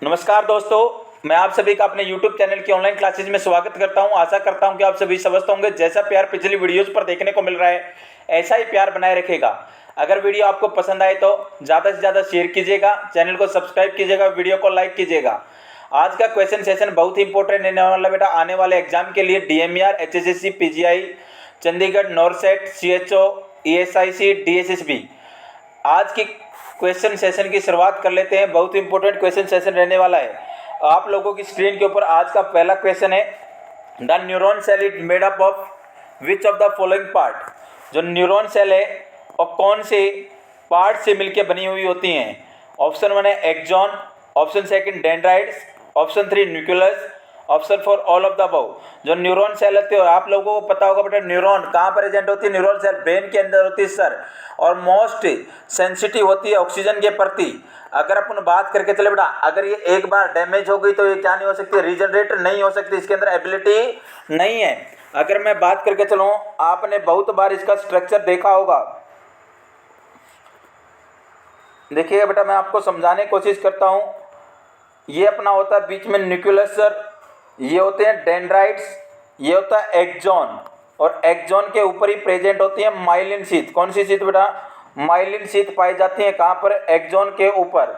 नमस्कार दोस्तों, मैं आप सभी का अपने YouTube चैनल की ऑनलाइन क्लासेज में स्वागत करता हूं। आशा करता हूं कि आप सभी समझते होंगे जैसा प्यार पिछली वीडियोस पर देखने को मिल रहा है ऐसा ही प्यार बनाए रखेगा। अगर वीडियो आपको पसंद आए तो ज़्यादा से ज़्यादा शेयर कीजिएगा, चैनल को सब्सक्राइब कीजिएगा, वीडियो को लाइक कीजिएगा। आज का क्वेश्चन सेशन बहुत ही इंपॉर्टेंट रहने वाला बेटा। आने वाले एग्जाम के लिए DMER, HSSC, PGI, Chandigarh, NORCET, CHO, ESIC, DSSB। आज की क्वेश्चन सेशन की शुरुआत कर लेते हैं। बहुत इंपॉर्टेंट क्वेश्चन सेशन रहने वाला है। आप लोगों की स्क्रीन के ऊपर आज का पहला क्वेश्चन है, the neuron cell is made up of which of the following part. जो न्यूरॉन सेल है और कौन से पार्ट से मिलकर बनी हुई होती हैं। ऑप्शन 1 है axon, option 2 dendrites, option 3 nucleus, option 4 all of the above. जो न्यूरॉन सेल होती है, आप लोगों को पता होगा बेटा न्यूरॉन कहाँ प्रेजेंट होती है। न्यूरॉन सेल ब्रेन के अंदर होती है सर, और मोस्ट सेंसिटिव होती है ऑक्सीजन के प्रति। अगर अपन बात करके चले बेटा, अगर ये एक बार डैमेज हो गई तो ये क्या नहीं हो सकती, रीजनरेट नहीं हो सकती, इसके अंदर एबिलिटी नहीं है। अगर मैं बात करके चलूँ, आपने बहुत बार इसका स्ट्रक्चर देखा होगा। देखिएगा बेटा, मैं आपको समझाने की कोशिश करता हूँ। ये अपना होता है बीच में न्यूक्लियस सर, ये होते हैं डेंड्राइट्स, ये होता है एक्सॉन, और एक्सॉन के ऊपर ही प्रेजेंट होती है माइलिन शीथ। कौन सी शीथ बेटा? माइलिन शीथ पाई जाती है कहाँ पर? एक्सॉन के ऊपर।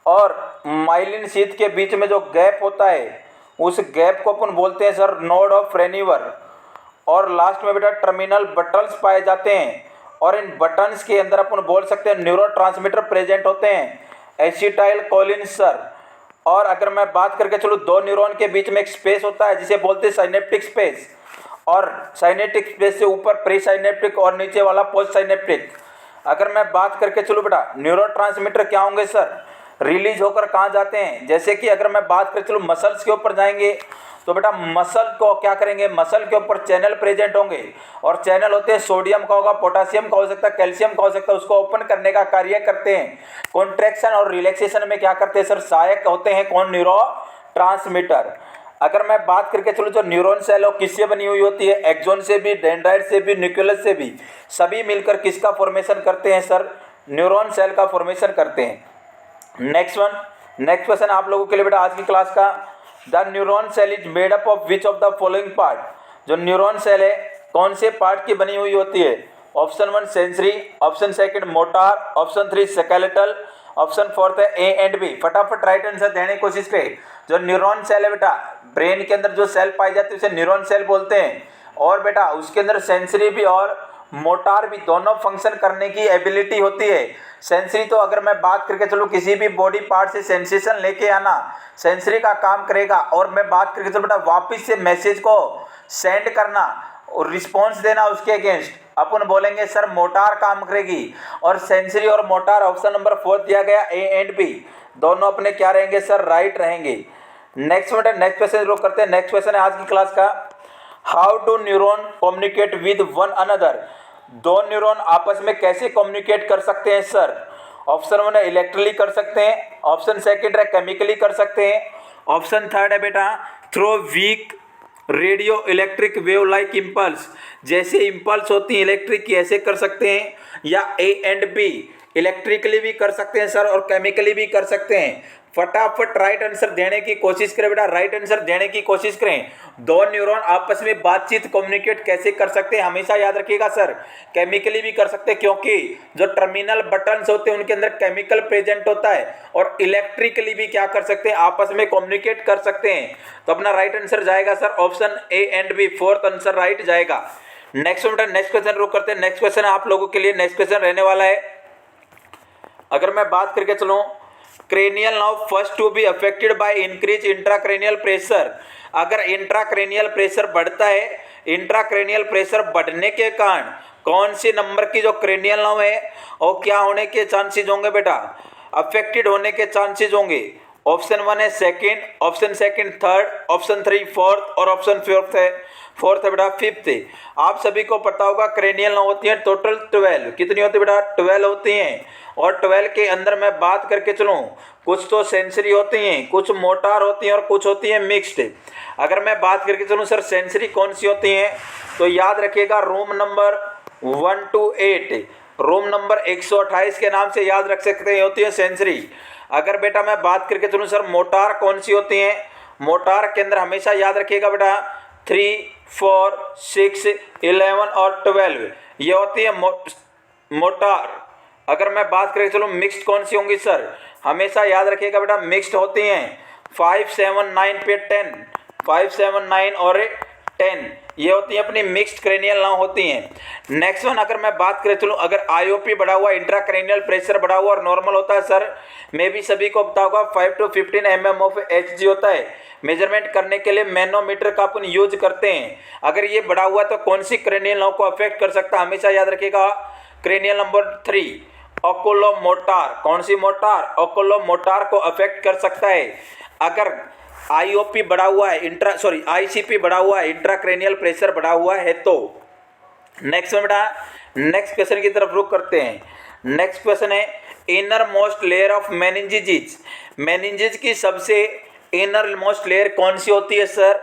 और माइलिन शीथ के बीच में जो गैप होता है उस गैप को अपन बोलते हैं सर नोड ऑफ रेन्यूअर। और लास्ट में बेटा टर्मिनल बटन्स पाए जाते हैं, और इन बटन्स के अंदर अपन बोल सकते हैं न्यूरोट्रांसमीटर प्रेजेंट होते हैं, एसिटाइल कोलिन सर। और अगर मैं बात करके चलूँ, दो न्यूरॉन के बीच में एक स्पेस होता है जिसे बोलते हैं साइनेप्टिक स्पेस, और साइनेप्टिक स्पेस से ऊपर प्री साइनेप्टिक और नीचे वाला पोस्ट साइनेप्टिक। अगर मैं बात करके चलूँ बेटा, न्यूरोट्रांसमीटर क्या होंगे सर? रिलीज होकर कहाँ जाते हैं? जैसे कि अगर मैं बात कर चलूँ मसल्स के ऊपर जाएंगे तो बेटा मसल को क्या करेंगे, मसल के ऊपर चैनल प्रेजेंट होंगे, और चैनल होते हैं सोडियम का होगा, पोटासियम का हो सकता है, कैल्शियम का हो सकता है, उसको ओपन करने का कार्य करते हैं। कॉन्ट्रैक्शन और रिलैक्सेशन में क्या करते हैं सर? सहायक होते हैं कौन? Neuro transmitter. अगर मैं बात करके चलूँ, जो न्यूरॉन सेल हो किससे बनी हुई होती है? एक्सॉन से भी, डेंड्राइट से भी, न्यूक्लियस से भी। सभी मिलकर किसका फॉर्मेशन करते हैं सर? न्यूरॉन सेल का फॉर्मेशन करते हैं। नेक्स्ट क्वेश्चन आप लोगों के लिए बेटा आज की क्लास का, the neuron cell is made up of which of the following part. जो न्यूरॉन सेल है कौन से पार्ट की बनी हुई होती है? Option 1 sensory, option 2 motor, option 3 skeletal, option 4 है ए एंड बी। फटाफट राइट आंसर देने की कोशिश करें। जो न्यूरॉन सेल है बेटा, ब्रेन के अंदर जो सेल पाई जाती है उसे न्यूरॉन सेल बोलते हैं, और बेटा उसके अंदर सेंसरी भी और मोटार भी दोनों फंक्शन करने की एबिलिटी होती है। सेंसरी तो अगर मैं बात करके चलूँ, किसी भी बॉडी पार्ट से सेंसेशन लेके आना सेंसरी का काम करेगा, और मैं बात करके चलूँ बेटा वापस से मैसेज को सेंड करना और रिस्पॉन्स देना उसके अगेंस्ट, अपन बोलेंगे सर मोटार काम करेगी। और सेंसरी और मोटार ऑप्शन नंबर 4 दिया गया, ए एंड बी दोनों अपने क्या रहेंगे सर? राइट रहेंगे। नेक्स्ट क्वेश्चन लोग करते हैं। नेक्स्ट क्वेश्चन है आज की क्लास का, how do neuron communicate with one another. दो न्यूरॉन आपस में कैसे कम्युनिकेट कर सकते हैं सर? ऑप्शन 1 है इलेक्ट्रिकली कर सकते हैं, ऑप्शन 2 है केमिकली कर सकते हैं, ऑप्शन 3 है बेटा through weak radio electric wave like impulse. जैसे इम्पल्स होती है इलेक्ट्रिक की ऐसे कर सकते हैं, या ए एंड बी इलेक्ट्रिकली भी कर सकते हैं सर और केमिकली भी कर सकते हैं। फटाफट राइट आंसर देने की कोशिश करें बेटा, राइट आंसर देने की कोशिश करें। दो न्यूरॉन आपस में बातचीत कम्युनिकेट कैसे कर सकते हैं? हमेशा याद रखिएगा सर केमिकली भी कर सकते हैं, क्योंकि जो टर्मिनल बटन्स होते हैं उनके अंदर केमिकल प्रेजेंट होता है, और इलेक्ट्रिकली भी क्या कर सकते हैं? आपस में कम्युनिकेट कर सकते हैं। तो अपना राइट आंसर जाएगा sir option A and B, fourth answer right जाएगा। नेक्स्ट क्वेश्चन रुक करते हैं। नेक्स्ट क्वेश्चन आप लोगों के लिए नेक्स्ट क्वेश्चन रहने वाला है। अगर मैं बात करके चलूँ, cranial nerve first to be affected by increase intracranial pressure. अगर इंट्राक्रेनियल प्रेशर बढ़ता है, इंट्राक्रेनियल प्रेशर बढ़ने के कारण कौन सी नंबर की जो क्रेनियल नर्व है और क्या होने के चांसेस होंगे बेटा? अफेक्टेड होने के चांसेस होंगे। ऑप्शन 1 है second, option 2 third, option 3 fourth, और ऑप्शन 4 है बेटा फिफ्थ। आप सभी को पता होगा क्रेनियल नर्व होती है टोटल 12। कितनी होती है बेटा? 12 होती हैं। और 12 के अंदर मैं बात करके चलूँ, कुछ तो सेंसरी होती हैं, कुछ मोटार होती हैं, और कुछ होती हैं मिक्स्ड। अगर मैं बात करके चलूँ सर सेंसरी कौन सी होती हैं, तो याद रखिएगा room number 1 to 8, room number 128 के नाम से याद रख सकते हैं, होती है सेंसरी। अगर बेटा मैं बात करके चलूँ सर मोटार कौन सी होती हैं, मोटार के अंदर हमेशा याद रखिएगा बेटा 3, 4, 6, 11 और 12 ये होती है मोटार। अगर मैं बात करके चलूँ मिक्स्ड कौन सी होंगी सर, हमेशा याद रखिएगा बेटा मिक्स्ड होती हैं 5, 7, 9 पे 10, 5, 7, 9 और 10 ये होती है अपनी मिक्स्ड क्रेनियल नाव होती हैं। नेक्स्ट वन अगर मैं बात करें चलूँ, अगर आईओपी बढ़ा हुआ, इंट्राक्रेनियल प्रेशर बढ़ा हुआ और नॉर्मल होता है सर, मैं भी सभी को पता होगा 5 to 15 mm ऑफ Hg होता है। मेजरमेंट करने के लिए मैनोमीटर का अपन यूज करते हैं। अगर ये बढ़ा हुआ है तो कौन सी क्रेनियल नाव को अफेक्ट कर सकता है, हमेशा याद रखिएगा क्रेनियल नंबर 3 ओकुलोमोटर। कौन सी मोटार, ओकुलोमोटर को अफेक्ट कर सकता है। अगर आईओपी बढ़ा हुआ है, आईसीपी बढ़ा हुआ है, इंट्राक्रेनियल प्रेशर बढ़ा हुआ है तो। नेक्स्ट में बेटा नेक्स्ट क्वेश्चन की तरफ रुख करते हैं। नेक्स्ट क्वेश्चन है inner most layer of meninges. Meninges की सबसे इनर मोस्ट लेयर कौन सी होती है सर,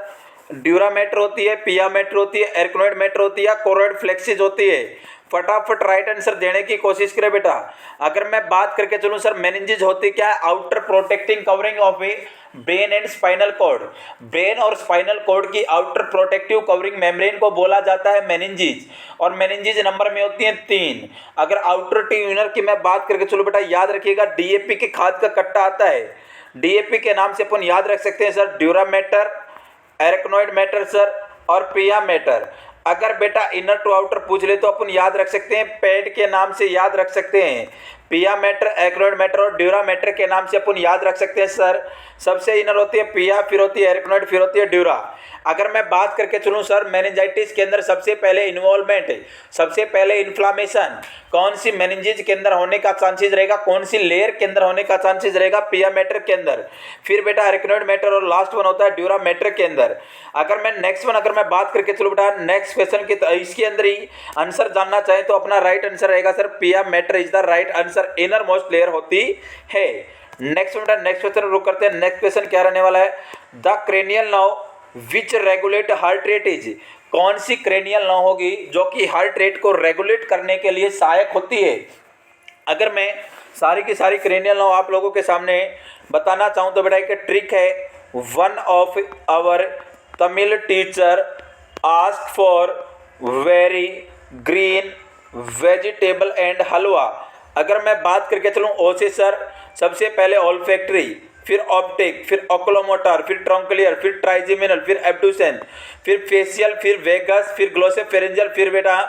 ड्यूरामेटर होती है, पियामेटर होती है, एर्कनोइड मेटर होती है या कोरोइड फ्लेक्सिस होती है। फटाफट राइट आंसर देने की कोशिश करें बेटा। अगर मैं बात करके चलूं सर मेनिंजेस होती क्या है, outer protecting covering of a brain and spinal cord. Brain और स्पाइनल कॉर्ड की आउटर प्रोटेक्टिव कवरिंग मेम्ब्रेन को बोला जाता है मेनिंजेस। और मेनिंजेस नंबर में होती हैं 3। अगर आउटर ट्यूनर की मैं बात करके चलो बेटा याद रखिएगा डीएपी के खाद का कट्टा आता है, डीएपी के नाम से अपन याद रख सकते हैं सर ड्यूरामेटर, एर्कनोइड मेटर सर और पियामेटर। अगर बेटा इनर टू आउटर पूछ ले तो अपन याद रख सकते हैं पैड के नाम से याद रख सकते हैं। पियामेटर, एर्कनोइड मेटर और ड्यूरामेटर के नाम से अपन याद रख सकते हैं सर। सबसे इनर होती है पिया, फिर होती है एर्कनोइड, फिर होती है ड्यूरा। अगर मैं बात करके चलूँ सर मेनिंजाइटिस के अंदर सबसे पहले इन्वॉल्वमेंट, सबसे पहले इन्फ्लामेशन कौन सी मेनिंजेस के अंदर होने का चांसेस रहेगा, कौन सी लेयर के अंदर होने का चांसेस रहेगा, पियामेटर के अंदर, फिर बेटा एर्कनोइड मेटर और लास्ट वन होता है ड्यूरामेटर के अंदर। अगर मैं नेक्स्ट वन अगर मैं बात करके चलूँ बेटा नेक्स्ट क्वेश्चन के इसके अंदर ही आंसर जानना चाहें तो अपना राइट आंसर रहेगा sir pia mater is the right answer, inner most layer होती है। नेक्स्ट बेटा नेक्स्ट क्वेश्चन रुक करते हैं। नेक्स्ट क्वेश्चन क्या रहने वाला है, the cranial now which regulate heart rate is. कौन सी क्रेनियल नाउ होगी जो कि हार्ट रेट को रेगुलेट करने के लिए सहायक होती है। अगर मैं सारी की सारी क्रेनियल नाउ आप लोगों के सामने बताना चाहूँ तो बेटा एक ट्रिक है, one of our Tamil teacher ask for very green vegetable and halwa. अगर मैं बात करके चलूँ ओ से सर सबसे पहले ऑल्फैक्टरी, फिर ऑप्टिक, फिर ओकुलोमोटर, फिर ट्रॉन्कुलियर, फिर ट्राइजेमिनल, फिर एब्डुसेन, फिर फेशियल, फिर वेगस, फिर ग्लोसोफेरेंजियल, फिर बेटा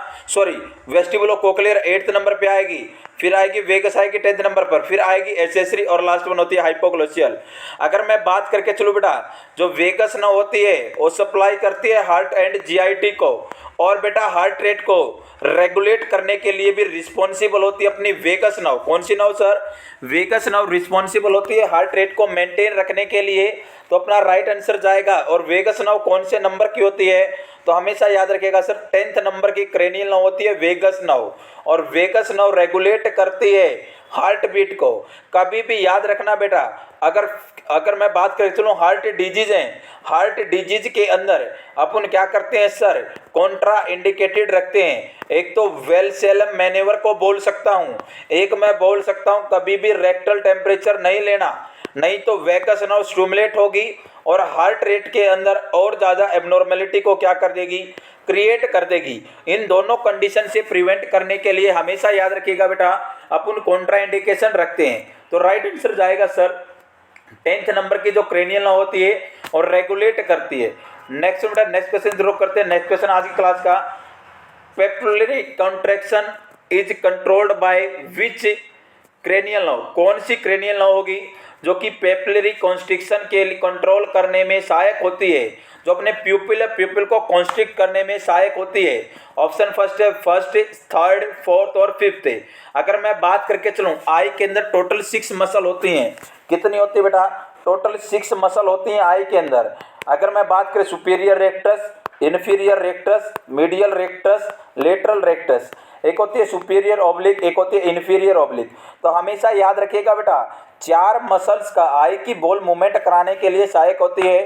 वेस्टिबुलो कोक्लियर 8th नंबर पे आएगी, फिर आएगी वेगस आएगी 10th नंबर पर, फिर आएगी एसेसरी और लास्ट वन होती है हाइपोग्लोसियल। अगर मैं बात करके चलूँ बेटा जो वेगस ना होती है वो सप्लाई करती है हार्ट एंड जीआईटी को, और बेटा हार्ट रेट को रेगुलेट करने के लिए भी रिस्पॉन्सिबल होती है अपनी वेगस नर्व। कौन सी nerve sir, vagus nerve responsible होती है हार्ट रेट को मेंटेन रखने के लिए, तो अपना राइट आंसर जाएगा। और वेगस नर्व कौन से नंबर की होती है तो हमेशा याद रखिएगा सर 10th नंबर की क्रेनियल नर्व होती है वेगस नर्व, और वेगस नर्व रेगुलेट करती है हार्ट बीट को। कभी भी याद रखना बेटा अगर मैं बात करें चलो हार्ट डिजीज है, हार्ट डिजीज के अंदर अपन क्या करते हैं सर कॉन्ट्रा इंडिकेटेड रखते हैं। एक तो वेल्सेलम मैनेवर को बोल सकता हूँ, एक मैं बोल सकता हूँ कभी भी रेक्टल टेम्परेचर नहीं लेना, नहीं तो वेगस नर्व स्टिमुलेट होगी और हार्ट रेट के अंदर और ज़्यादा एबनॉर्मेलिटी को क्या कर देगी, क्रिएट कर देगी। इन दोनों कंडीशन से प्रिवेंट करने के लिए हमेशा याद रखिएगा बेटा अपन कॉन्ट्रा इंडिकेशन रखते हैं। तो राइट आंसर जाएगा सर 10th नंबर की जो क्रेनियल नर्व होती है और रेगुलेट करती है। नेक्स्ट बेटा नेक्स्ट क्वेश्चन जरूर करते हैं। नेक्स्ट क्वेश्चन आज की क्लास का, papillary contraction is controlled by which cranial nerve. कौन सी क्रेनियल नर्व होगी जो कि पेपिलरी कॉन्स्ट्रिक्शन के लिए कंट्रोल करने में सहायक होती है, जो अपने प्यूपिल को कॉन्स्ट्रिक्ट करने में सहायक होती है। ऑप्शन फर्स्ट है फर्स्ट, थर्ड, फोर्थ और फिफ्थ। अगर मैं बात करके चलूँ आई के अंदर टोटल 6 मसल होती हैं। कितनी होती है बेटा, टोटल 6 मसल होती हैं आई के अंदर। अगर मैं बात करें superior rectus, inferior rectus, medial rectus, lateral rectus, एक होती है सुपीरियर ऑब्लिक, एक होती है इन्फीरियर ऑब्लिक। तो हमेशा याद रखिएगा बेटा 4 मसल्स का आई की बॉल मूवमेंट कराने के लिए सहायक होती है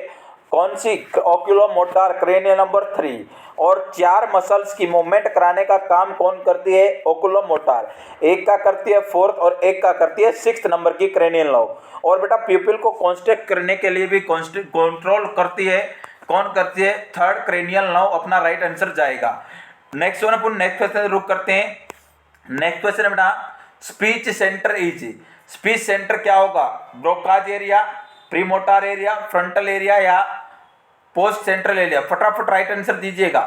कौन सी? ओक्यूलोमोटर क्रेनियल नंबर 3। और 4 मसल्स की मूवमेंट कराने का काम कौन करती है? ओक्यूलोमोटर। एक का करती है 4th और एक का करती है 6th नंबर की क्रेनियल नर्व। और बेटा प्यूपिल को कॉन्स्ट्रिक्ट करने के लिए भी कंट्रोल करती है, कौन करती है? 3rd cranial nerve. अपना राइट आंसर जाएगा। नेक्स्ट वन, अपन नेक्स्ट क्वेश्चन रुक करते हैं। नेक्स्ट क्वेश्चन है बेटा, speech centre is. Speech centre क्या होगा? Broca's area, premotor area, frontal area या पोस्ट सेंट्रल एरिया? फटाफट राइट आंसर दीजिएगा।